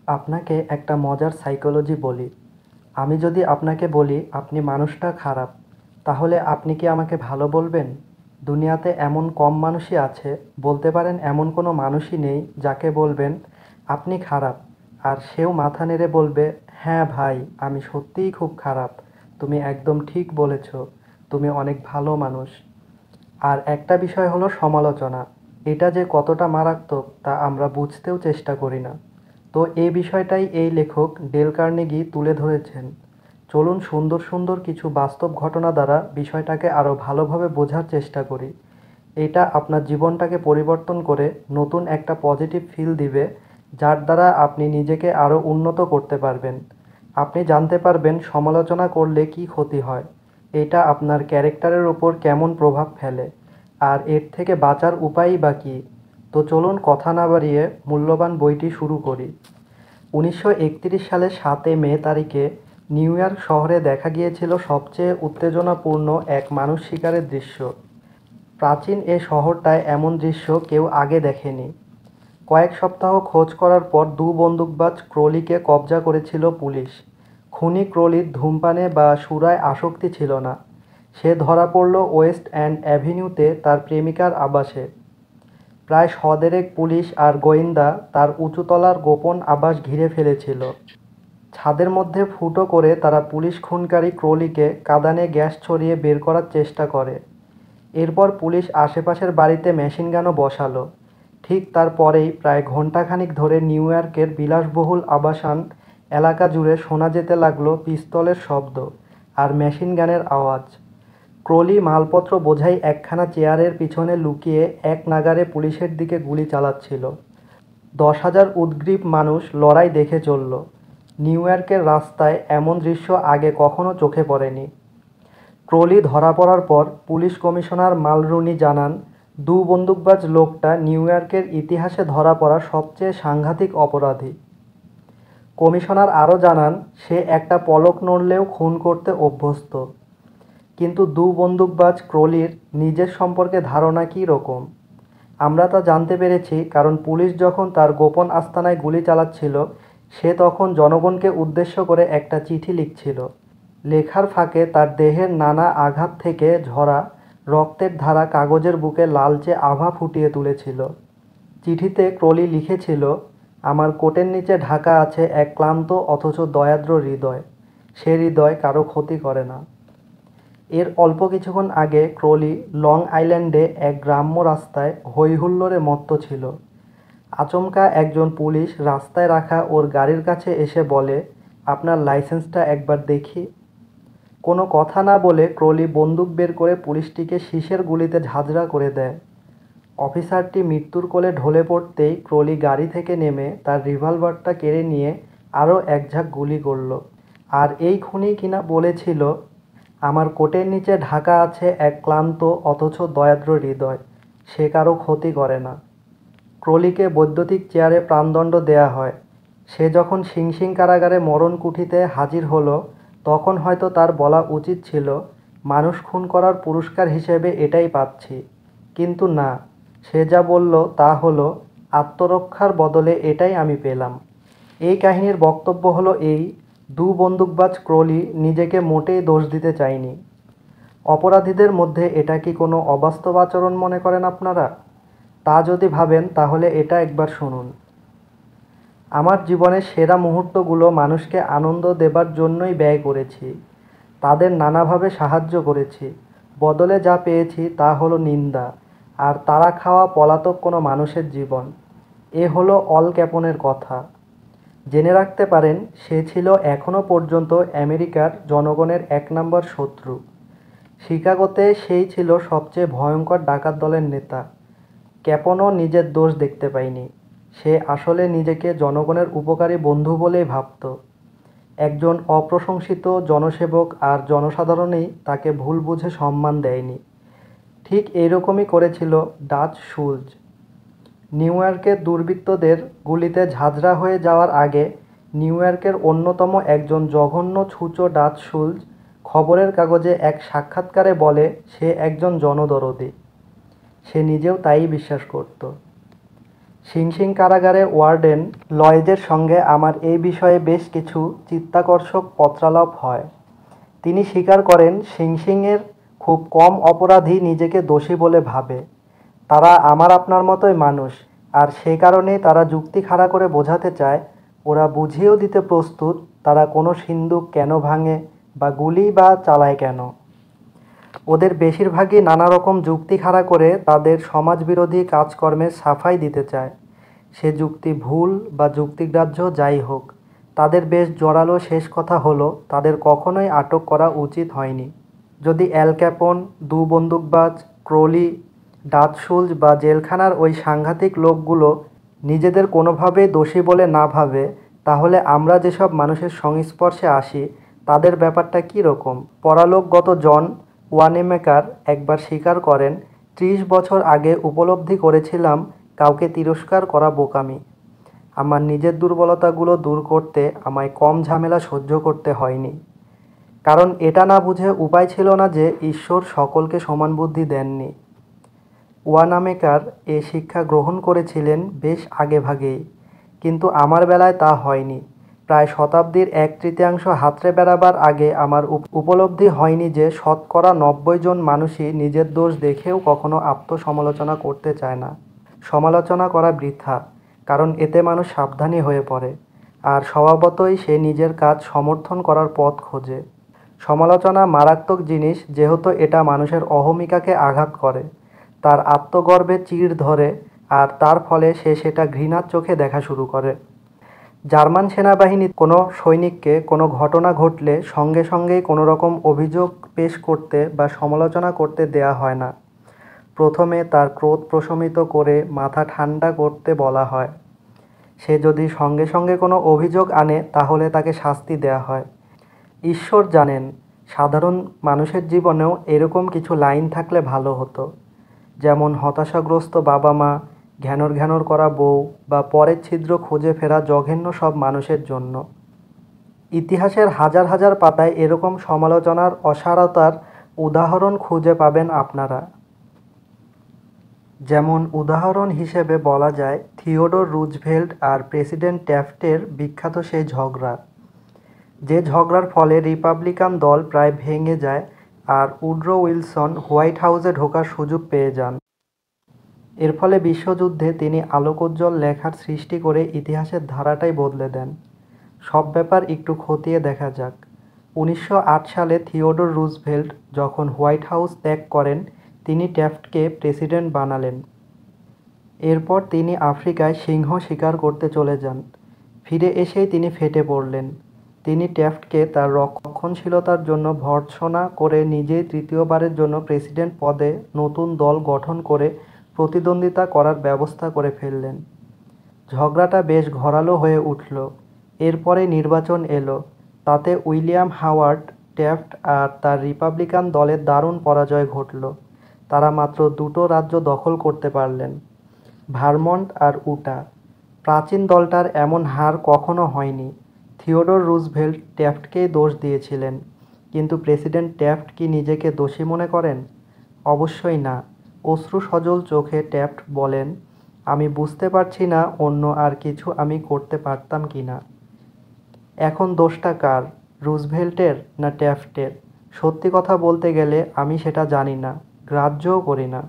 আপনাকে একটা মজার সাইকোলজি বলি। আমি যদি আপনাকে বলি আপনি মানুষটা খারাপ, তাহলে আপনি কি আমাকে ভালো বলবেন? দুনিয়াতে এমন কম মানুষই আছে, বলতে পারেন এমন কোনো মানুষই নেই যাকে বলবেন আপনি খারাপ আর সেও মাথা নেড়ে বলবে, হ্যাঁ ভাই, আমি সত্যিই খুব খারাপ, তুমি একদম ঠিক বলেছ, তুমি অনেক ভালো মানুষ। আর একটা বিষয় হলো সমালোচনা। এটা যে কতটা মারাত্মক তা আমরা বুঝতেও চেষ্টা করি না। তো এই বিষয়টাই এই লেখক ডেল কার্নেগি তুলে ধরেছেন। চলুন সুন্দর সুন্দর কিছু বাস্তব ঘটনা দ্বারা বিষয়টাকে আরও ভালোভাবে বোঝার চেষ্টা করি। এটা আপনার জীবনটাকে পরিবর্তন করে নতুন একটা পজিটিভ ফিল দিবে, যার দ্বারা আপনি নিজেকে আরও উন্নত করতে পারবেন। আপনি জানতে পারবেন সমালোচনা করলে কী ক্ষতি হয়, এটা আপনার ক্যারেক্টারের ওপর কেমন প্রভাব ফেলে, আর এর থেকে বাঁচার উপায়ই বা কী। তো চলুন কথা না বাড়িয়ে মূল্যবান বইটি শুরু করি। 1931 সালের 7 মে তারিখে নিউ ইয়র্ক শহরে দেখা গিয়েছিল সবচেয়ে উত্তেজনাপূর্ণ এক মানুষ শিকারের দৃশ্য। প্রাচীন এ শহরটায় এমন দৃশ্য কেউ আগে দেখেনি। কয়েক সপ্তাহ খোঁজ করার পর বন্দুকবাজ ক্রলিকে কবজা করেছিল পুলিশ। খুনি ক্রলির ধূমপানে বা সুরায় আসক্তি ছিল না। সে ধরা পড়ল ওয়েস্ট এন্ড অ্যাভিনিউতে তার প্রেমিকার আবাসে। প্রায় শদেরেক পুলিশ আর গোয়েন্দা তার উঁচুতলার গোপন আবাস ঘিরে ফেলেছিল। ছাদের মধ্যে ফুটো করে তারা পুলিশ খুনকারী ক্রলিকে কাঁদানে গ্যাস ছড়িয়ে বের করার চেষ্টা করে। এরপর পুলিশ আশেপাশের বাড়িতে মেশিনগানও বসালো। ঠিক তারপরেই প্রায় ঘণ্টাখানিক ধরে নিউ ইয়র্কের বিলাসবহুল আবাসন এলাকা জুড়ে শোনা যেতে লাগলো পিস্তলের শব্দ আর মেশিনগানের আওয়াজ। ক্রলি মালপত্র বোঝাই একখানা চেয়ারের পিছনে লুকিয়ে এক নাগাড়ে পুলিশের দিকে গুলি চালাচ্ছিল। 10,000 উদগ্রীব মানুষ লড়াই দেখে চলল। নিউ ইয়র্কের রাস্তায় এমন দৃশ্য আগে কখনো চোখে পড়েনি। ক্রলি ধরা পড়ার পর পুলিশ কমিশনার মালরুনি জানান, বন্দুকবাজ লোকটা নিউ ইয়র্কের ইতিহাসে ধরা পড়া সবচেয়ে সাংঘাতিক অপরাধী। কমিশনার আরও জানান, সে একটা পলক নড়লেও খুন করতে অভ্যস্ত। কিন্তু বন্দুকবাজ ক্রলির নিজের সম্পর্কে ধারণা কী রকম? আমরা তা জানতে পেরেছি কারণ পুলিশ যখন তার গোপন আস্তানায় গুলি চালাচ্ছিল, সে তখন জনগণকে উদ্দেশ্য করে একটা চিঠি লিখছিল। লেখার ফাঁকে তার দেহের নানা আঘাত থেকে ঝরা রক্তের ধারা কাগজের বুকে লালচে আভা ফুটিয়ে তুলেছিল। চিঠিতে ক্রলি লিখেছিল, আমার কোটের নিচে ঢাকা আছে এক ক্লান্ত অথচ দয়াদ্র হৃদয়। সে হৃদয় কারো ক্ষতি করে না। এর অল্প কিছুক্ষণ আগে ক্রলি লং আইল্যান্ডে এক গ্রাম্য রাস্তায় হইহুল্লোড়ে মত্ত ছিল। আচমকা একজন পুলিশ রাস্তায় রাখা ওর গাড়ির কাছে এসে বলে, আপনার লাইসেন্সটা একবার দেখি। কোনো কথা না বলে ক্রলি বন্দুক বের করে পুলিশটিকে শীষের গুলিতে ঝাঁঝরা করে দেয়। অফিসারটি মৃত্যুর কোলে ঢলে পড়তেই ক্রলি গাড়ি থেকে নেমে তার রিভলভারটা কেড়ে নিয়ে আরও এক ঝাঁক গুলি করল। আর এই খুনি কিনা বলেছিল, আমার কোটের নিচে ঢাকা আছে এক ক্লান্ত অথচ দয়াদ্র হৃদয়, সে কারো ক্ষতি করে না। ক্রলিকে বৈদ্যুতিক চেয়ারে প্রাণদণ্ড দেয়া হয়। সে যখন সিং সিং কারাগারে মরণ কুঠিতে হাজির হলো, তখন হয়তো তার বলা উচিত ছিল, মানুষ খুন করার পুরস্কার হিসেবে এটাই পাচ্ছি। কিন্তু না, সে যা বলল তা হলো, আত্মরক্ষার বদলে এটাই আমি পেলাম। এই কাহিনীর বক্তব্য হলো এই, বন্দুকবাজ ক্রলি নিজেকে মোটেই দোষ দিতে চায়নি। অপরাধীদের মধ্যে এটা কি কোনো অবাস্তব আচরণ মনে করেন আপনারা? তা যদি ভাবেন তাহলে এটা একবার শুনুন। আমার জীবনের সেরা মুহূর্তগুলো মানুষকে আনন্দ দেবার জন্যই ব্যয় করেছি। তাদের নানাভাবে সাহায্য করেছি। বদলে যা পেয়েছি তা হলো নিন্দা, আর তাড়া খাওয়া পলাতক কোনো মানুষের জীবন। এ হলো অল ক্যাপনের কথা। জেনে রাখতে পারেন, সে ছিল এখনও পর্যন্ত আমেরিকার জনগণের 1 নম্বর শত্রু। শিকাগোতে সেই ছিল সবচেয়ে ভয়ঙ্কর ডাকাত দলের নেতা। ক্যাপনও নিজের দোষ দেখতে পায়নি। সে আসলে নিজেকে জনগণের উপকারী বন্ধু বলেই ভাবত। একজন অপ্রশংসিত জনসেবক, আর জনসাধারণই তাকে ভুল বুঝে সম্মান দেয়নি। ঠিক এইরকমই করেছিল ডাচ শুলজ। নিউ ইয়র্কের দুর্বৃত্তদের গুলিতে ঝাঁঝরা হয়ে যাওয়ার আগে নিউ ইয়র্কের অন্যতম একজন জঘন্য ছুঁচো ডাচ শুলজ খবরের কাগজে এক সাক্ষাৎকারে বলে সে একজন জনদরদি। সে নিজেও তাই বিশ্বাস করত। সিং সিং কারাগারের ওয়ার্ডেন লয়েজের সঙ্গে আমার এই বিষয়ে বেশ কিছু চিত্তাকর্ষক পত্রালাপ হয়। তিনি স্বীকার করেন সিং সিংয়ের খুব কম অপরাধী নিজেকে দোষী বলে ভাবে। তারা আমার আপনার মতোই মানুষ, আর সে কারণেই তারা যুক্তি খাড়া করে বোঝাতে চায়, ওরা বুঝিয়েও দিতে প্রস্তুত তারা কোনো সিন্দুক কেন ভাঙে বা গুলি বা চালায় কেন। ওদের বেশিরভাগই নানা রকম যুক্তি খাড়া করে তাদের সমাজবিরোধী কাজকর্মের সাফাই দিতে চায়। সে যুক্তি ভুল বা যুক্তিগ্রাহ্য যাই হোক, তাদের বেশ জোরালো শেষ কথা হলো তাদের কখনোই আটক করা উচিত হয়নি। যদি অ্যাল ক্যাপন, দু বন্দুকবাজ, ক্রোলি, ডাচ শুলজ বা জেলখানার ওই সাংঘাতিক লোকগুলো নিজেদের কোনোভাবেই দোষী বলে না ভাবে, তাহলে আমরা যেসব মানুষের সংস্পর্শে আসি তাদের ব্যাপারটা কী রকম? পরালোকগত জন ওয়ানেমেকার একবার স্বীকার করেন, 30 বছর আগে উপলব্ধি করেছিলাম কাউকে তিরস্কার করা বোকামি। আমার নিজের দুর্বলতাগুলো দূর করতে আমায় কম ঝামেলা সহ্য করতে হয়নি। কারণ এটা না বুঝে উপায় ছিল না যে ঈশ্বর সকলকে সমান বুদ্ধি দেননি। ওয়ানামেকার এ শিক্ষা গ্রহণ করেছিলেন বেশ আগেভাগেই, কিন্তু আমার বেলায় তা হয়নি। প্রায় শতাব্দীর 1/3 হাতড়ে বেড়াবার আগে আমার উপলব্ধি হয়নি যে শতকরা 90 জন মানুষই নিজের দোষ দেখেও কখনো আত্মসমালোচনা করতে চায় না। সমালোচনা করা বৃথা, কারণ এতে মানুষ সাবধানী হয়ে পড়ে, আর স্বভাবতই সে নিজের কাজ সমর্থন করার পথ খোঁজে। সমালোচনা মারাত্মক জিনিস, যেহেতু এটা মানুষের অহমিকাকে আঘাত করে, তার আত্মগর্বে চিড় ধরে, আর তার ফলে সে সেটা ঘৃণার চোখে দেখা শুরু করে। জার্মান সেনাবাহিনীর কোনো সৈনিককে কোনো ঘটনা ঘটলে সঙ্গে সঙ্গেই কোনো রকম অভিযোগ পেশ করতে বা সমালোচনা করতে দেয়া হয় না। প্রথমে তার ক্রোধ প্রশমিত করে মাথা ঠান্ডা করতে বলা হয়। সে যদি সঙ্গে সঙ্গে কোনো অভিযোগ আনে তাহলে তাকে শাস্তি দেয়া হয়। ঈশ্বর জানেন, সাধারণ মানুষের জীবনেও এরকম কিছু লাইন থাকলে ভালো হতো, যেমন হতাশাগ্রস্ত বাবা মা, ঘ্যানর ঘ্যানর করা বউ, বা পরের ছিদ্র খুঁজে ফেরা জঘন্য সব মানুষের জন্য। ইতিহাসের হাজার হাজার পাতায় এরকম সমালোচনার অসারতার উদাহরণ খুঁজে পাবেন আপনারা। যেমন উদাহরণ হিসেবে বলা যায় থিওডোর রুজভেল্ট আর প্রেসিডেন্ট ট্যাফটের বিখ্যাত সেই ঝগড়া, যে ঝগড়ার ফলে রিপাবলিকান দল প্রায় ভেঙে যায় আর উড্রো উইলসন হোয়াইট হাউসে ঢোকার সুযোগ পেয়ে যান। এর ফলে বিশ্বযুদ্ধে তিনি আলোকোজ্জ্বল লেখার সৃষ্টি করে ইতিহাসের ধারাটাই বদলে দেন। সব ব্যাপার একটু খতিয়ে দেখা যাক। 1908 সালে থিওডোর রুজভেল্ট যখন হোয়াইট হাউস ত্যাগ করেন, তিনি ট্যাফটকে প্রেসিডেন্ট বানালেন। এরপর তিনি আফ্রিকায় সিংহ শিকার করতে চলে যান। ফিরে এসেই তিনি ফেটে পড়লেন। তিনি ট্যাফটকে তার রক্ষণশীলতার জন্য ভর্ৎসনা করে নিজেই তৃতীয়বারের জন্য প্রেসিডেন্ট পদে নতুন দল গঠন করে প্রতিদ্বন্দ্বিতা করার ব্যবস্থা করে ফেললেন। ঝগড়াটা বেশ ঘোরালো হয়ে উঠল। এরপরে নির্বাচন এলো, তাতে উইলিয়াম হাওয়ার্ড ট্যাফট আর তার রিপাবলিকান দলের দারুণ পরাজয় ঘটল। তারা মাত্র 2টো রাজ্য দখল করতে পারলেন, ভারমন্ট আর উটা। প্রাচীন দলটার এমন হার কখনো হয়নি। থিওডোর রুজভেল্ট ট্যাফটকেই দোষ দিয়েছিলেন, কিন্তু প্রেসিডেন্ট ট্যাফট কি নিজেকে দোষী মনে করেন? অবশ্যই না। অশ্রু সজল চোখে ট্যাফট বলেন, আমি বুঝতে পারছি না অন্য আর কিছু আমি করতে পারতাম কি না। এখন দোষটা কার, রুজভেল্টের না ট্যাফটের? সত্যি কথা বলতে গেলে আমি সেটা জানি না, গ্রাহ্যও করি না।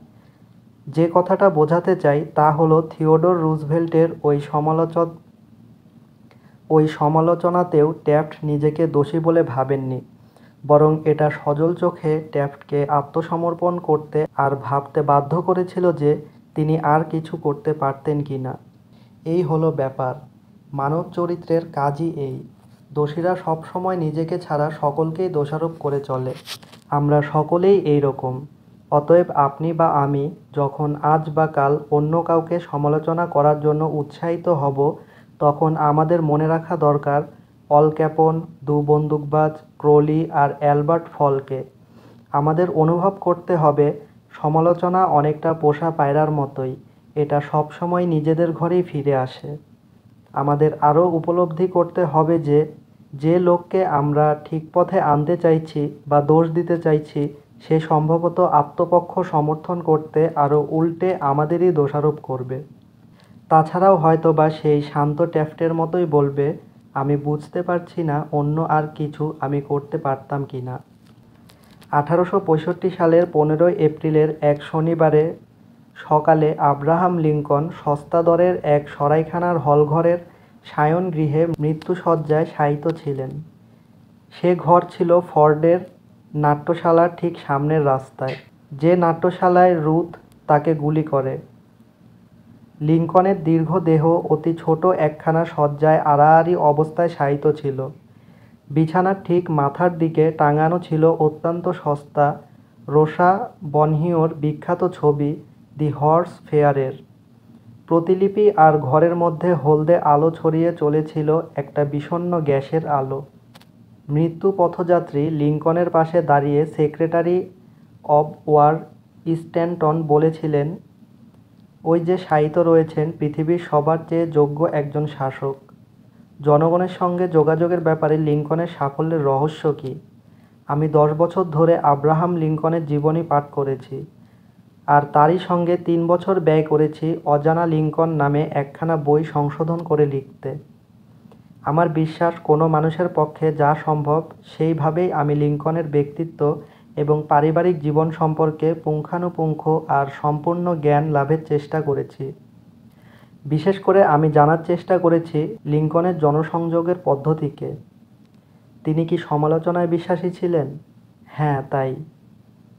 যে কথাটা বোঝাতে চাই তা হলো থিওডোর রুজভেল্টের ওই সমালোচনাতেও ট্যাফট নিজেকে দোষী বলে ভাবেননি, বরং এটা সজল চোখে ট্যাফটকে আত্মসমর্পণ করতে আর ভাবতে বাধ্য করেছিল যে তিনি আর কিছু করতে পারতেন কি না। এই হলো ব্যাপার। মানব চরিত্রের কাজই এই। দোষীরা সবসময় নিজেকে ছাড়া সকলকেই দোষারোপ করে চলে। আমরা সকলেই এই রকম। অতএব আপনি বা আমি যখন আজ বা কাল অন্য কাউকে সমালোচনা করার জন্য উৎসাহিত হব, তখন আমাদের মনে রাখা দরকার অল ক্যাপন, দু বন্দুকবাজ, ক্রোলি আর অ্যালবার্ট ফলকে। আমাদের অনুভব করতে হবে সমালোচনা অনেকটা পোষা পায়রার মতোই, এটা সবসময় নিজেদের ঘরেই ফিরে আসে। আমাদের আরও উপলব্ধি করতে হবে যে যে লোককে আমরা ঠিক পথে আনতে চাইছি বা দোষ দিতে চাইছি, সে সম্ভবত আত্মপক্ষ সমর্থন করতে আরও উল্টে আমাদেরই দোষারোপ করবে। তাছাড়াও হয়তোবা সেই শান্ত ট্যাফটের মতোই বলবে, আমি বুঝতে পারছি না অন্য আর কিছু আমি করতে পারতাম কি না। 1865 সালের 15 এপ্রিলের এক শনিবারে সকালে আব্রাহাম লিঙ্কন সস্তা দরের এক সরাইখানার হলঘরের শয়নগৃহে মৃত্যুশয্যায় শায়িত ছিলেন। সে ঘর ছিল ফোর্ডের নাট্যশালার ঠিক সামনের রাস্তায়, যে নাট্যশালায় রুথ তাকে গুলি করে। লিঙ্কনের দীর্ঘ দেহ অতি ছোট একখানা শয্যায় আড়াআড়ি অবস্থায় শায়িত ছিল। বিছানার ঠিক মাথার দিকে টাঙানো ছিল অত্যন্ত সস্তা রোসা বনহিওর বিখ্যাত ছবি দি হর্স ফেয়ারের প্রতিলিপি, আর ঘরের মধ্যে হলদে আলো ছড়িয়ে চলেছিল একটা বিষণ্ণ গ্যাসের আলো। মৃত্যু পথযাত্রী লিঙ্কনের পাশে দাঁড়িয়ে সেক্রেটারি অব ওয়ার স্ট্যান্টন বলেছিলেন, ওই যে শায়িত রয়েছেন পৃথিবীর সবার চেয়ে যোগ্য একজন শাসক। জনগণের সঙ্গে যোগাযোগের ব্যাপারে লিঙ্কনের সাফল্যের রহস্য কী? আমি 10 বছর ধরে আব্রাহাম লিঙ্কনের জীবনী পাঠ করেছি, আর তারই সঙ্গে 3 বছর ব্যয় করেছি অজানা লিঙ্কন নামে একখানা বই সংশোধন করে লিখতে। আমার বিশ্বাস কোনো মানুষের পক্ষে যা সম্ভব সেইভাবেই আমি লিঙ্কনের ব্যক্তিত্ব এবং পারিবারিক জীবন সম্পর্কে পুঙ্খানুপুঙ্খ আর সম্পূর্ণ জ্ঞান লাভের চেষ্টা করেছি। বিশেষ করে আমি জানার চেষ্টা করেছি লিঙ্কনের জনসংযোগের পদ্ধতিকে। তিনি কি সমালোচনায় বিশ্বাসী ছিলেন? হ্যাঁ, তাই।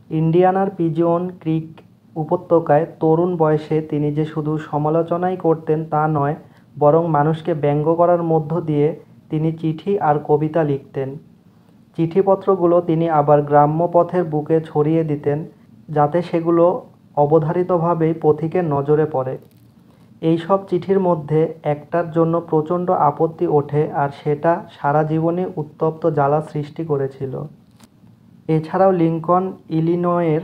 ইন্ডিয়ানার পিজিয়ন ক্রিক উপত্যকায় তরুণ বয়সে তিনি যে শুধু সমালোচনাই করতেন তা নয়, বরং মানুষকে ব্যঙ্গ করার মধ্য দিয়ে তিনি চিঠি আর কবিতা লিখতেন। চিঠিপত্রগুলো তিনি আবার গ্রাম্য পথের বুকে ছড়িয়ে দিতেন, যাতে সেগুলো অবধারিতভাবেই পথিকের নজরে পড়ে। এই সব চিঠির মধ্যে একটার জন্য প্রচণ্ড আপত্তি ওঠে, আর সেটা সারা জীবনে উত্তপ্ত জ্বালা সৃষ্টি করেছিল। এছাড়াও লিঙ্কন ইলিনয়ের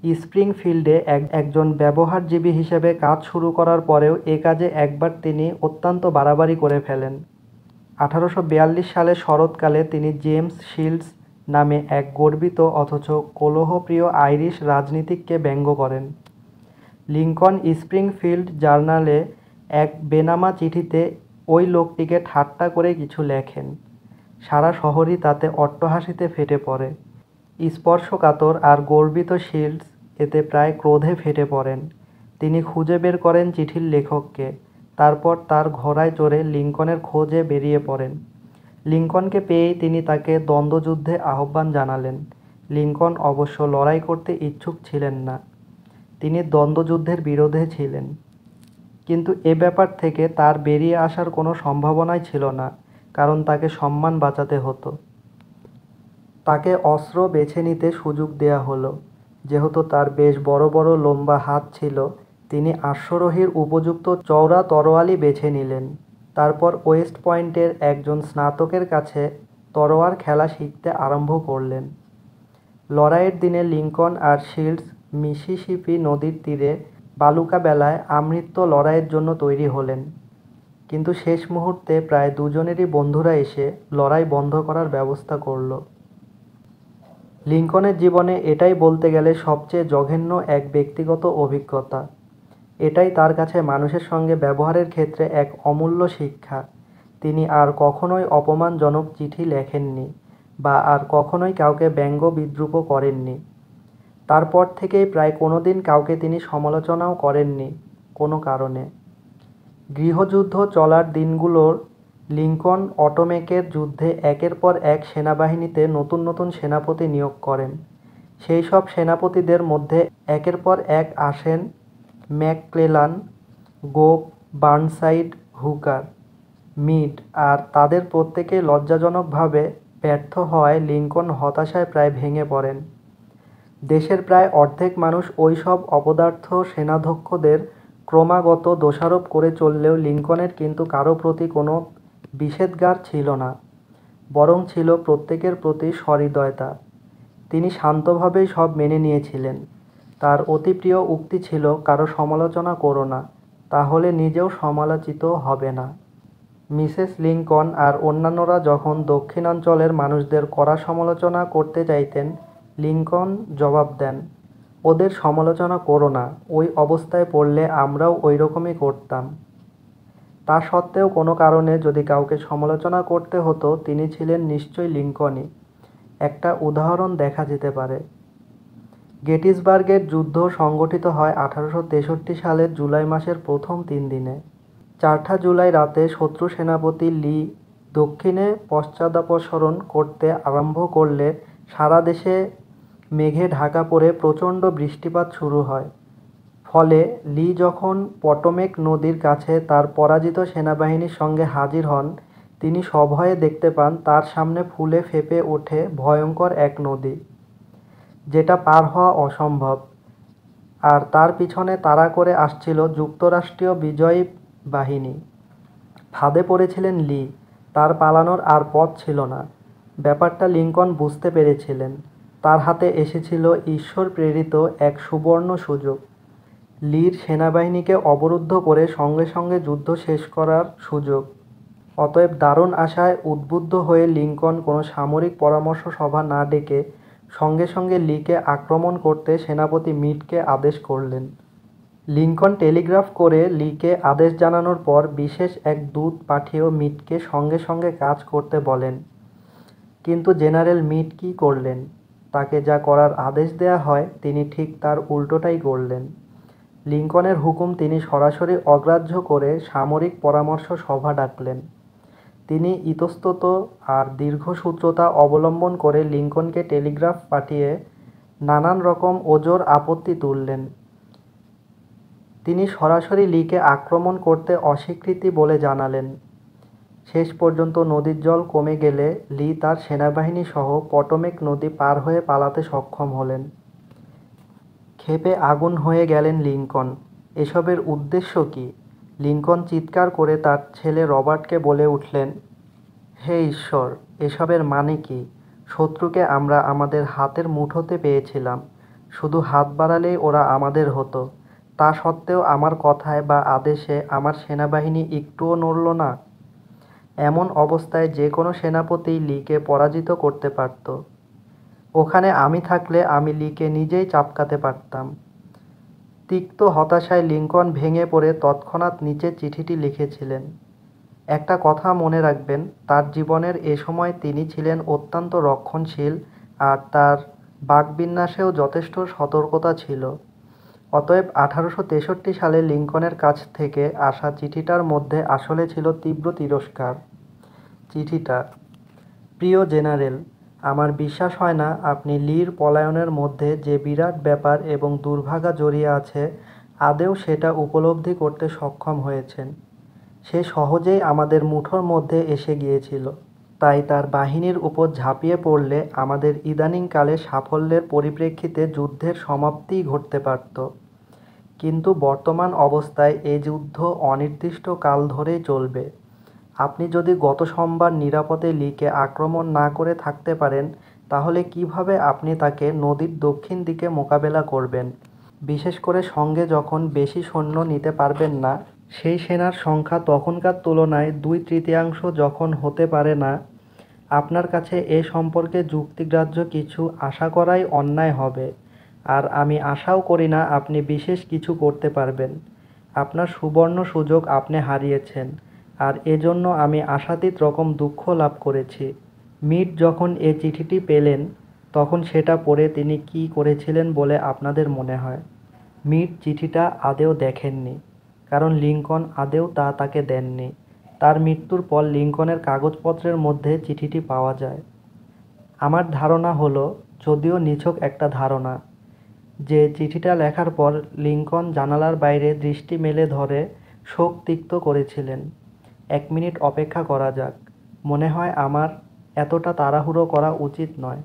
স্প্রিংফিল্ডে একজন ব্যবহারজীবী হিসেবে কাজ শুরু করার পরেও এ কাজে একবার তিনি অত্যন্ত বাড়াবাড়ি করে ফেলেন। 1842 সালের শরৎকালে তিনি জেমস শিল্ডস নামে এক গর্বিত অথচ কলহপ্রিয় আইরিশ রাজনীতিককে ব্যঙ্গ করেন। লিঙ্কন স্প্রিংফিল্ড জার্নালে এক বেনামা চিঠিতে ওই লোকটিকে ঠাট্টা করে কিছু লেখেন। সারা শহরই তাতে অট্টহাসিতে ফেটে পড়ে। স্পর্শকাতর আর গর্বিত শিল্ডস এতে প্রায় ক্রোধে ফেটে পড়েন। তিনি খুঁজে বের করেন চিঠির লেখককে, তারপর তার ঘোড়ায় চড়ে লিঙ্কনের খোঁজে বেরিয়ে পড়েন। লিঙ্কনকে পেয়েই তিনি তাকে দ্বন্দ্বযুদ্ধে আহ্বান জানালেন। লিঙ্কন অবশ্য লড়াই করতে ইচ্ছুক ছিলেন না, তিনি দ্বন্দ্বযুদ্ধের বিরোধে ছিলেন। কিন্তু এ ব্যাপার থেকে তার বেরিয়ে আসার কোনো সম্ভাবনাই ছিল না, কারণ তাকে সম্মান বাঁচাতে হতো। তাকে অস্ত্র বেছে নিতে সুযোগ দেয়া হলো। যেহেতু তার বেশ বড় বড় লম্বা হাত ছিল, তিনি অশ্বারোহীর উপযুক্ত চওড়া তরোয়ালই বেছে নিলেন। তারপর ওয়েস্ট পয়েন্টের একজন স্নাতকের কাছে তরোয়ার খেলা শিখতে আরম্ভ করলেন। লড়াইয়ের দিনে লিঙ্কন আর শিল্ডস মিসিসিপি নদীর তীরে বালুকা বেলায় আমৃত্যু লড়াইয়ের জন্য তৈরি হলেন। কিন্তু শেষ মুহূর্তে প্রায় দুজনেরই বন্ধুরা এসে লড়াই বন্ধ করার ব্যবস্থা করল। লিঙ্কনের জীবনে এটাই বলতে গেলে সবচেয়ে জঘন্য এক ব্যক্তিগত অভিজ্ঞতা। এটাই তার কাছে মানুষের সঙ্গে ব্যবহারের ক্ষেত্রে এক অমূল্য শিক্ষা। তিনি আর কখনোই অপমানজনক চিঠি লেখেননি, বা আর কখনোই কাউকে ব্যঙ্গ বিদ্রূপও করেননি। তারপর থেকেই প্রায় কোনো দিন কাউকে তিনি সমালোচনাও করেননি কোনো কারণে। গৃহযুদ্ধ চলার দিনগুলোর লিঙ্কন অটোমেকের যুদ্ধে একের পর এক সেনাবাহিনীতে নতুন নতুন সেনাপতি নিয়োগ করেন। সেই সব সেনাপতিদের মধ্যে একের পর এক আসেন ম্যাকক্লেলান, গোপ, বার্নসাইড, হুকার, মিড, আর তাদের প্রত্যেকেই লজ্জাজনকভাবে ব্যর্থ হওয়ায় লিঙ্কন হতাশায় প্রায় ভেঙে পড়েন। দেশের প্রায় অর্ধেক মানুষ ওই সব অপদার্থ সেনাধ্যক্ষদের ক্রমাগত দোষারোপ করে চললেও লিঙ্কনের কিন্তু কারো প্রতি কোনো বিষেধগার ছিল না, বরং ছিল প্রত্যেকের প্রতি সহৃদয়তা। তিনি শান্তভাবেই সব মেনে নিয়েছিলেন। তার অতি প্রিয় উক্তি ছিল, কারো সমালোচনা করো না, তাহলে নিজেও সমালোচিত হবে না। মিসেস লিঙ্কন আর অন্যান্যরা যখন দক্ষিণাঞ্চলের মানুষদের কড়া সমালোচনা করতে চাইতেন, লিঙ্কন জবাব দেন, ওদের সমালোচনা করো না, ওই অবস্থায় পড়লে আমরাও ওই রকমই করতাম। তা সত্ত্বেও কোনো কারণে যদি কাউকে সমালোচনা করতে হতো, তিনি ছিলেন নিশ্চয়ই লিঙ্কনই। একটা উদাহরণ দেখা যেতে পারে। গেটিসবার্গের যুদ্ধ সংগঠিত হয় 1863 সালের জুলাই মাসের প্রথম 3 দিনে। 4 জুলাই রাতে শত্রু সেনাপতি লি দক্ষিণে পশ্চাদপসরণ করতে আরম্ভ করলে সারা দেশে মেঘে ঢাকা পড়ে প্রচণ্ড বৃষ্টিপাত শুরু হয়। ফলে লি যখন পটোমেক নদীর কাছে তার পরাজিত সেনাবাহিনীর সঙ্গে হাজির হন, তিনি সভয়ে দেখতে পান তার সামনে ফুলে ফেঁপে ওঠে ভয়ঙ্কর এক নদী, যেটা পার হওয়া অসম্ভব। আর তার পিছনে তাড়া করে আসছিল যুক্তরাষ্ট্রীয় বিজয়ী বাহিনী। ফাঁদে পড়েছিলেন লি, তার পালানোর আর পথ ছিল না। ব্যাপারটা লিঙ্কন বুঝতে পেরেছিলেন। তার হাতে এসেছিল ঈশ্বর প্রেরিত এক সুবর্ণ সুযোগ, লির সেনাবাহিনীকে অবরুদ্ধ করে সঙ্গে সঙ্গে যুদ্ধ শেষ করার সুযোগ। অতএব দারুণ আশায় উদ্বুদ্ধ হয়ে লিঙ্কন কোনো সামরিক পরামর্শ সভা না ডেকে সঙ্গে সঙ্গে লিকে আক্রমণ করতে সেনাপতি মিডকে আদেশ করলেন। লিঙ্কন টেলিগ্রাফ করে লিকে আদেশ জানানোর পর বিশেষ এক দূত পাঠিয়েও মিডকে সঙ্গে সঙ্গে কাজ করতে বলেন। কিন্তু জেনারেল মিড কী করলেন? তাকে যা করার আদেশ দেয়া হয় তিনি ঠিক তার উল্টোটাই করলেন। লিঙ্কনের হুকুম তিনি সরাসরি অগ্রাহ্য করে সামরিক পরামর্শ সভা ডাকলেন। তিনি ইতস্তত আর দীর্ঘসূত্রতা অবলম্বন করে লিঙ্কনকে টেলিগ্রাফ পাঠিয়ে নানান রকম ওজর আপত্তি তুললেন। তিনি সরাসরি লিকে আক্রমণ করতে অস্বীকৃতি বলে জানালেন। শেষ পর্যন্ত নদীর জল কমে গেলে লি তার সেনাবাহিনী সহ পটোমেক নদী পার হয়ে পালাতে সক্ষম হলেন। ক্ষেপে আগুন হয়ে গেলেন লিঙ্কন। এসবের উদ্দেশ্য কী? লিঙ্কন চিৎকার করে তার ছেলে রবার্টকে বলে উঠলেন, হে ঈশ্বর, এসবের মানে কি? শত্রুকে আমরা আমাদের হাতের মুঠোতে পেয়েছিলাম, শুধু হাত বাড়ালেই ওরা আমাদের হতো। তা সত্ত্বেও আমার কথায় বা আদেশে আমার সেনাবাহিনী একটুও নড়ল না। এমন অবস্থায় যে কোনো সেনাপতিই লিকে পরাজিত করতে পারত। ওখানে আমি থাকলে আমি লিকে নিজেই চাপকাতে পারতাম। তিক্ত হতাশায় লিঙ্কন ভেঙে পড়ে তৎক্ষণাৎ নিচে চিঠিটি লিখেছিলেন। একটা কথা মনে রাখবেন, তার জীবনের এ সময় তিনি ছিলেন অত্যন্ত রক্ষণশীল আর তার বাকবিন্যাসেও যথেষ্ট সতর্কতা ছিল। অতএব 1863 সালে লিঙ্কনের কাছ থেকে আসা চিঠিটার মধ্যে আসলে ছিল তীব্র তিরস্কার। চিঠিটা: প্রিয় জেনারেল, আমার বিশ্বাস হয় না আপনি লির পলায়নের মধ্যে যে বিরাট ব্যাপার এবং দুর্ভাগা জড়িয়ে আছে আদৌ সেটা উপলব্ধি করতে সক্ষম হয়েছেন। সে সহজেই আমাদের মুঠোর মধ্যে এসে গিয়েছিল। তাই তার বাহিনীর উপর ঝাঁপিয়ে পড়লে আমাদের ইদানিংকালে সাফল্যের পরিপ্রেক্ষিতে যুদ্ধের সমাপ্তিই ঘটতে পারত। কিন্তু বর্তমান অবস্থায় এ যুদ্ধ অনির্দিষ্ট কাল ধরেই চলবে। আপনি যদি গত সোমবার নিরাপদে লিকে আক্রমণ না করে থাকতে পারেন, তাহলে কিভাবে আপনি তাকে নদীর দক্ষিণ দিকে মোকাবেলা করবেন? বিশেষ করে সঙ্গে যখন বেশি সৈন্য নিতে পারবেন না, সেই সেনার সংখ্যা তখনকার তুলনায় 2/3 যখন হতে পারে না, আপনার কাছে এ সম্পর্কে যুক্তিগ্রাহ্য কিছু আশা করাই অন্যায় হবে। আর আমি আশাও করি না আপনি বিশেষ কিছু করতে পারবেন। আপনার সুবর্ণ সুযোগ আপনি হারিয়েছেন, আর এজন্য আমি আশাতীত রকম দুঃখ লাভ করেছি। মিড যখন এ চিঠিটি পেলেন, তখন সেটা পড়ে তিনি কী করেছিলেন বলে আপনাদের মনে হয়? মিড চিঠিটা আদেও দেখেননি, কারণ লিঙ্কন আদেও তা তাকে দেননি। তার মৃত্যুর পর লিঙ্কনের কাগজপত্রের মধ্যে চিঠিটি পাওয়া যায়। আমার ধারণা হলো, যদিও নিছক একটা ধারণা, যে চিঠিটা লেখার পর লিঙ্কন জানালার বাইরে দৃষ্টি মেলে ধরে শোক তিক্ত করেছিলেন। 1 মিনিট অপেক্ষা করা যাক। মনে হয় আমার এতটা তাড়াহুড়ো করা উচিত নয়।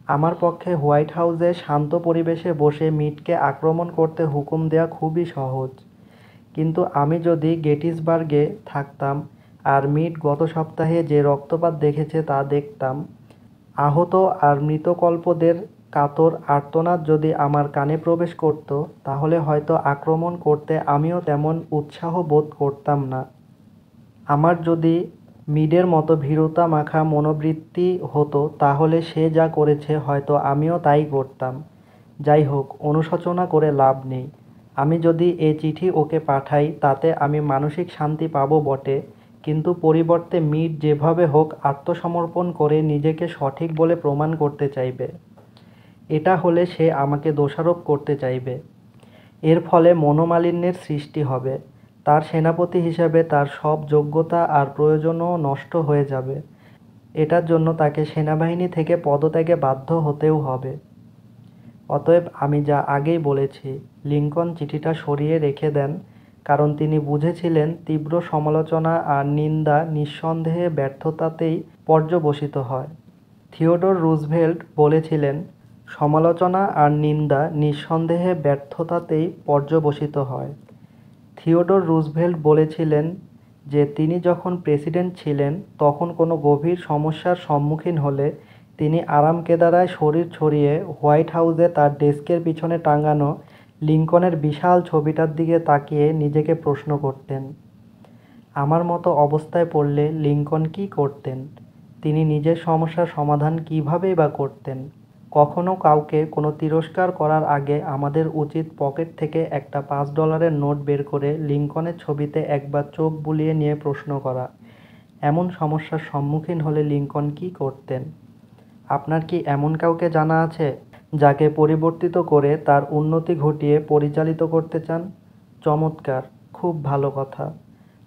আমার পক্ষে হোয়াইট হাউসে শান্ত পরিবেশে বসে মিডকে আক্রমণ করতে হুকুম দেয়া খুবই সহজ। কিন্তু আমি যদি গেটিসবার্গে থাকতাম আর মিড গত সপ্তাহে যে রক্তপাত দেখেছে তা দেখতাম, আহত আর মৃতকল্পদের কাতর আর্তনাদ যদি আমার কানে প্রবেশ করত, তাহলে হয়তো আক্রমণ করতে আমিও তেমন উৎসাহ বোধ করতাম না। আমার যদি মিডের মতো ভীরুতা মাখা মনোবৃত্তি হতো, তাহলে সে যা করেছে হয়তো আমিও তাই করতাম। যাই হোক, অনুশোচনা করে লাভ নেই। আমি যদি এ চিঠি ওকে পাঠাই তাতে আমি মানসিক শান্তি পাবো বটে, কিন্তু পরিবর্তে মিট যেভাবে হোক আত্মসমর্পণ করে নিজেকে সঠিক বলে প্রমাণ করতে চাইবে। এটা হলে সে আমাকে দোষারোপ করতে চাইবে। এর ফলে মনোমালিন্যের সৃষ্টি হবে। তার সেনাপতি হিসেবে তার সব যোগ্যতা আর প্রয়োজনও নষ্ট হয়ে যাবে। এটার জন্য তাকে সেনাবাহিনী থেকে পদত্যাগে বাধ্য হতেও হবে। অতএব আমি যা আগেই বলেছি, লিঙ্কন চিঠিটা সরিয়ে রেখে দেন, কারণ তিনি বুঝেছিলেন তীব্র সমালোচনা আর নিন্দা নিঃসন্দেহে ব্যর্থতাতেই পর্যবসিত হয়। থিওডোর রুজভেল্ট বলেছিলেন, সমালোচনা আর নিন্দা নিঃসন্দেহে ব্যর্থতাতেই পর্যবসিত হয়। থিওডোর রুজভেল্ট বলেছিলেন যে তিনি যখন প্রেসিডেন্ট ছিলেন তখন কোনো গভীর সমস্যার সম্মুখীন হলে তিনি আরামকেদারায় শরীর ছড়িয়ে হোয়াইট হাউসে তার ডেস্কের পিছনে টাঙানো লিঙ্কনের বিশাল ছবিটার দিকে তাকিয়ে নিজেকে প্রশ্ন করতেন, আমার মতো অবস্থায় পড়লে লিঙ্কন কী করতেন? তিনি নিজের সমস্যার সমাধান কীভাবেই বা করতেন? কখনো কাউকে কোনো তিরস্কার করার আগে আমাদের উচিত পকেট থেকে একটা $5 নোট বের করে লিঙ্কনের ছবিতে একবার চোখ বুলিয়ে নিয়ে প্রশ্ন করা, এমন সমস্যার সম্মুখীন হলে লিঙ্কন কী করতেন? আপনার কি এমন কাউকে জানা আছে যাকে পরিবর্তিত করে তার উন্নতি ঘটিয়ে পরিচালিত করতে চান? চমৎকার, খুব ভালো কথা।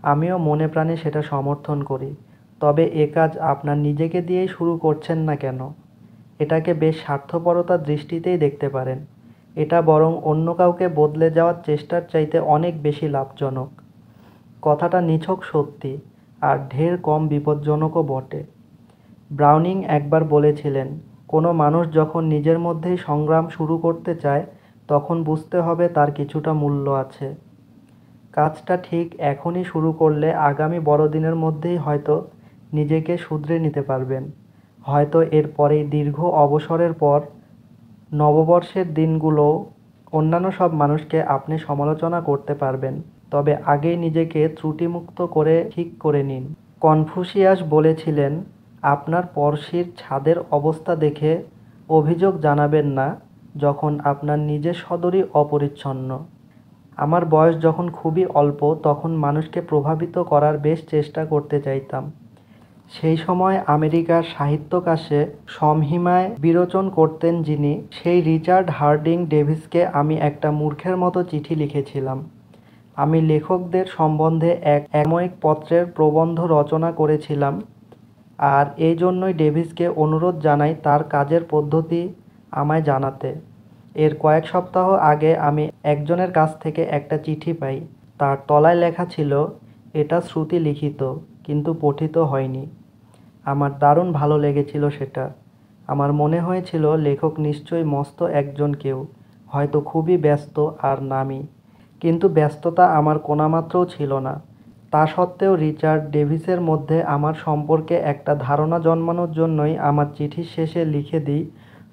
আমিও মনে প্রাণে সেটা সমর্থন করি। তবে এ কাজ আপনার নিজেকে দিয়েই শুরু করছেন না কেন? এটাকে বেশ স্বার্থপরতার দৃষ্টিতেই দেখতে পারেন। এটা বরং অন্য কাউকে বদলে যাওয়ার চেষ্টার চাইতে অনেক বেশি লাভজনক। কথাটা নিছক সত্যি, আর ঢের কম বিপজ্জনকও বটে। ব্রাউনিং একবার বলেছিলেন, কোনো মানুষ যখন নিজের মধ্যেই সংগ্রাম শুরু করতে চায় তখন বুঝতে হবে তার কিছুটা মূল্য আছে। কাজটা ঠিক এখনই শুরু করলে আগামী বড়দিনের মধ্যেই হয়তো নিজেকে শুধরে নিতে পারবেন। হয়তো এর পরেই দীর্ঘ অবসরের পর নববর্ষের দিনগুলো অন্যান্য সব মানুষকে আপনি সমালোচনা করতে পারবেন। তবে আগেই নিজেকে ত্রুটিমুক্ত করে ঠিক করে নিন। কনফুসিয়াস বলেছিলেন, আপনার পড়শির ছাদের অবস্থা দেখে অভিযোগ জানাবেন না যখন আপনার নিজের সদরই অপরিচ্ছন্ন। আমার বয়স যখন খুবই অল্প তখন মানুষকে প্রভাবিত করার বেশ চেষ্টা করতে চাইতাম। সেই সময় আমেরিকার সাহিত্যাকাশে সমহিমায় বিরোচন করতেন যিনি, সেই রিচার্ড হার্ডিং ডেভিসকে আমি একটা মূর্খের মতো চিঠি লিখেছিলাম। আমি লেখকদের সম্বন্ধে এক সাময়িক পত্রের প্রবন্ধ রচনা করেছিলাম, আর এই জন্যই ডেভিসকে অনুরোধ জানাই তার কাজের পদ্ধতি আমায় জানাতে। এর কয়েক সপ্তাহ আগে আমি একজনের কাছ থেকে একটা চিঠি পাই। তার তলায় লেখা ছিল, এটা শ্রুতি লিখিত কিন্তু পঠিত হয়নি। আমার দারুণ ভালো লেগেছিল সেটা। আমার মনে হয়েছিল লেখক নিশ্চয়ই মস্ত একজন কেউ, হয়তো খুবই ব্যস্ত আর নামী। কিন্তু ব্যস্ততা আমার কোনামাত্রও ছিল না। তা সত্ত্বেও রিচার্ড ডেভিসের মধ্যে আমার সম্পর্কে একটা ধারণা জন্মানোর জন্যই আমার চিঠির শেষে লিখে দিই,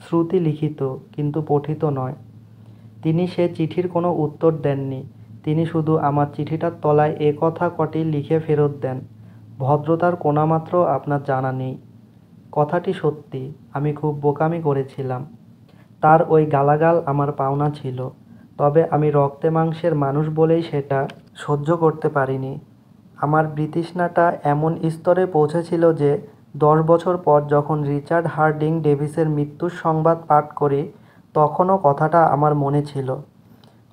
শ্রুতি লিখিত কিন্তু পঠিত নয়। তিনি সে চিঠির কোনো উত্তর দেননি। তিনি শুধু আমার চিঠিটার তলায় এ কথা কটি লিখে ফেরত দেন, ভদ্রতার কোনামাত্র আপনার জানা নেই। কথাটি সত্যি, আমি খুব বোকামি করেছিলাম। তার ওই গালাগাল আমার পাওনা ছিল, তবে আমি রক্তে মাংসের মানুষ বলেই সেটা সহ্য করতে পারিনি। আমার বিতৃষ্ণাটা এমন স্তরে পৌঁছেছিল যে 10 বছর পর যখন রিচার্ড হার্ডিং ডেভিসের মৃত্যুর সংবাদ পাঠ করি তখনও কথাটা আমার মনে ছিল।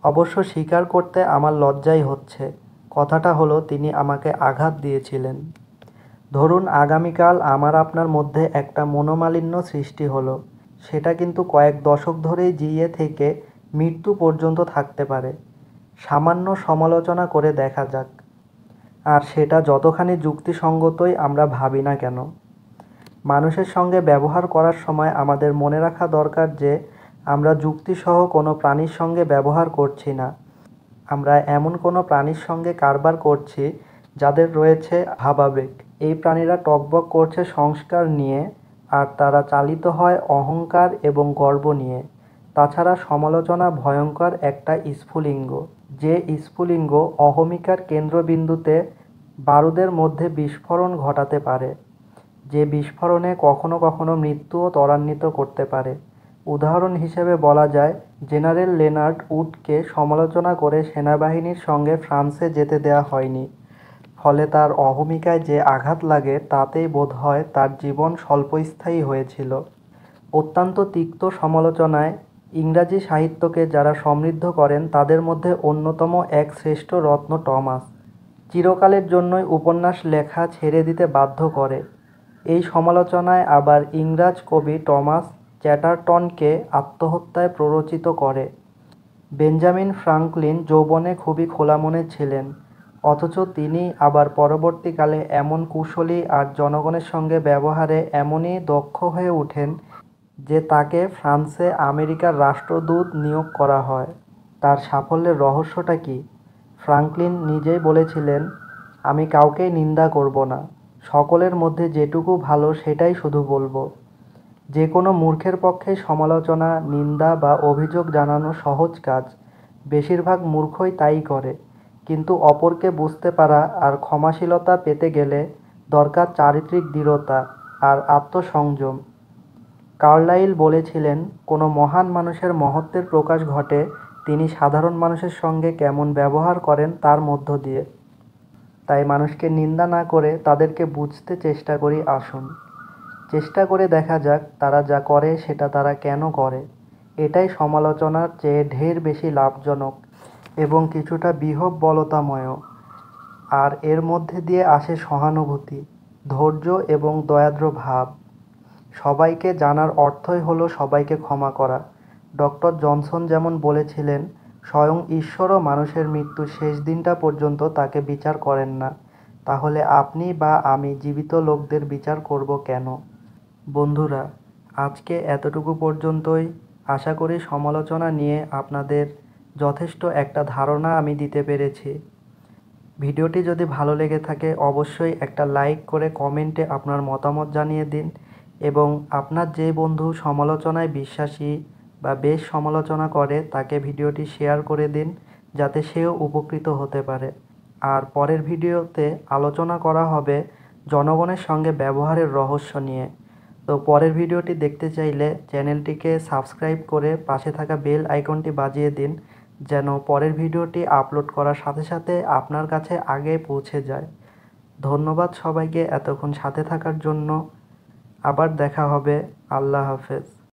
অবশ্য স্বীকার করতে আমার লজ্জাই হচ্ছে। কথাটা হলো, তিনি আমাকে আঘাত দিয়েছিলেন। ধরুন আগামীকাল আমার আপনার মধ্যে একটা মনোমালিন্য সৃষ্টি হলো। সেটা কিন্তু কয়েক দশক ধরেই জিইয়ে থেকে মৃত্যু পর্যন্ত থাকতে পারে। সামান্য সমালোচনা করে দেখা যাক। আর সেটা যতখানি যুক্তিসঙ্গতই আমরা ভাবি না কেন। মানুষের সঙ্গে ব্যবহার করার সময় আমাদের মনে রাখা দরকার যে আমরা যুক্তিসহ কোনো প্রাণীর সঙ্গে ব্যবহার করছি না। আমরা এমন কোনো প্রাণীর সঙ্গে কারবার করছি যাদের রয়েছে ভাবাবেগ। এই প্রাণীরা টগবগ করছে সংস্কার নিয়ে, আর তারা চালিত হয় অহংকার এবং গর্ব নিয়ে। তাছাড়া সমালোচনা ভয়ঙ্কর একটা স্ফুলিঙ্গ, যে স্ফুলিঙ্গ অহমিকার কেন্দ্রবিন্দুতে বারুদের মধ্যে বিস্ফোরণ ঘটাতে পারে, যে বিস্ফোরণে কখনো কখনো মৃত্যুও ত্বরান্বিত করতে পারে। উদাহরণ হিসেবে বলা যায়, জেনারেল লেনার্ড উডকে সমালোচনা করে সেনাবাহিনীর সঙ্গে ফ্রান্সে যেতে দেয়া হয়নি। ফলে তার অহমিকায় যে আঘাত লাগে তাতেই বোধহয় তার জীবন স্বল্পস্থায়ী হয়েছিল। অত্যন্ত তিক্ত সমালোচনায় ইংরাজি সাহিত্যকে যারা সমৃদ্ধ করেন তাদের মধ্যে অন্যতম এক শ্রেষ্ঠ রত্ন টমাস। চিরকালের জন্যই উপন্যাস লেখা ছেড়ে দিতে বাধ্য করে। এই সমালোচনায় আবার ইংরাজ কবি টমাস চ্যাটারটনকে আত্মহত্যায় প্ররোচিত করে। বেঞ্জামিন ফ্রাঙ্কলিন যৌবনে খুবই খোলামনের ছিলেন, অথচ তিনি আবার পরবর্তীকালে এমন কুশলী আর জনগণের সঙ্গে ব্যবহারে এমনই দক্ষ হয়ে ওঠেন যে তাকে ফ্রান্সে আমেরিকার রাষ্ট্রদূত নিয়োগ করা হয়। তার সাফল্যের রহস্যটা কী? ফ্রাঙ্কলিন নিজেই বলেছিলেন, আমি কাউকেই নিন্দা করব না, সকলের মধ্যে যেটুকু ভালো সেটাই শুধু বলবো। যে কোনো মূর্খের পক্ষেই সমালোচনা, নিন্দা বা অভিযোগ জানানো সহজ কাজ। বেশিরভাগ মূর্খই তাই করে। কিন্তু অপরকে বুঝতে পারা আর ক্ষমাশীলতা পেতে গেলে দরকার চারিত্রিক দৃঢ়তা আর আত্মসংযম। কার্লাইল বলেছিলেন, কোনো মহান মানুষের মহত্বের প্রকাশ ঘটে তিনি সাধারণ মানুষের সঙ্গে কেমন ব্যবহার করেন তার মধ্য দিয়ে। তাই মানুষকে নিন্দা না করে তাদেরকে বুঝতে চেষ্টা করি আসুন। চেষ্টা করে দেখা যাক তারা যা করে সেটা তারা কেন করে। এটাই সমালোচনার চেয়ে ঢের বেশি লাভজনক এবং কিছুটা বিহ্বলতাময়ও। আর এর মধ্যে দিয়ে আসে সহানুভূতি, ধৈর্য এবং দয়ার্দ্র ভাব। সবাইকে জানার অর্থই হলো সবাইকে ক্ষমা করা। ডক্টর জনসন যেমন বলেছিলেন, স্বয়ং ঈশ্বরও মানুষের মৃত্যুর শেষ দিনটা পর্যন্ত তাকে বিচার করেন না। তাহলে আপনি বা আমি জীবিত লোকদের বিচার করব কেন? বন্ধুরা, আজকে এতটুকু পর্যন্তই। আশা করি সমালোচনা নিয়ে আপনাদের যথেষ্ট একটা ধারণা আমি দিতে পেরেছি। ভিডিওটি যদি ভালো লেগে থাকে অবশ্যই একটা লাইক করে কমেন্টে আপনার মতামত জানিয়ে দিন এবং আপনার যে বন্ধু সমালোচনায় বিশ্বাসী বা বেশ সমালোচনা করে তাকে ভিডিওটি শেয়ার করে দিন যাতে সেও উপকৃত হতে পারে। আর পরের ভিডিওতে আলোচনা করা হবে জনগণের সঙ্গে ব্যবহারের রহস্য নিয়ে। তো পরের ভিডিওটি দেখতে চাইলে চ্যানেলটিকে সাবস্ক্রাইব করে পাশে থাকা বেল আইকনটি বাজিয়ে দিন যেন পরের ভিডিওটি আপলোড করার সাথে সাথে আপনার কাছে আগে পৌঁছে যায়। ধন্যবাদ সবাইকে এতক্ষণ সাথে থাকার জন্য। আবার দেখা হবে। আল্লাহ হাফেজ।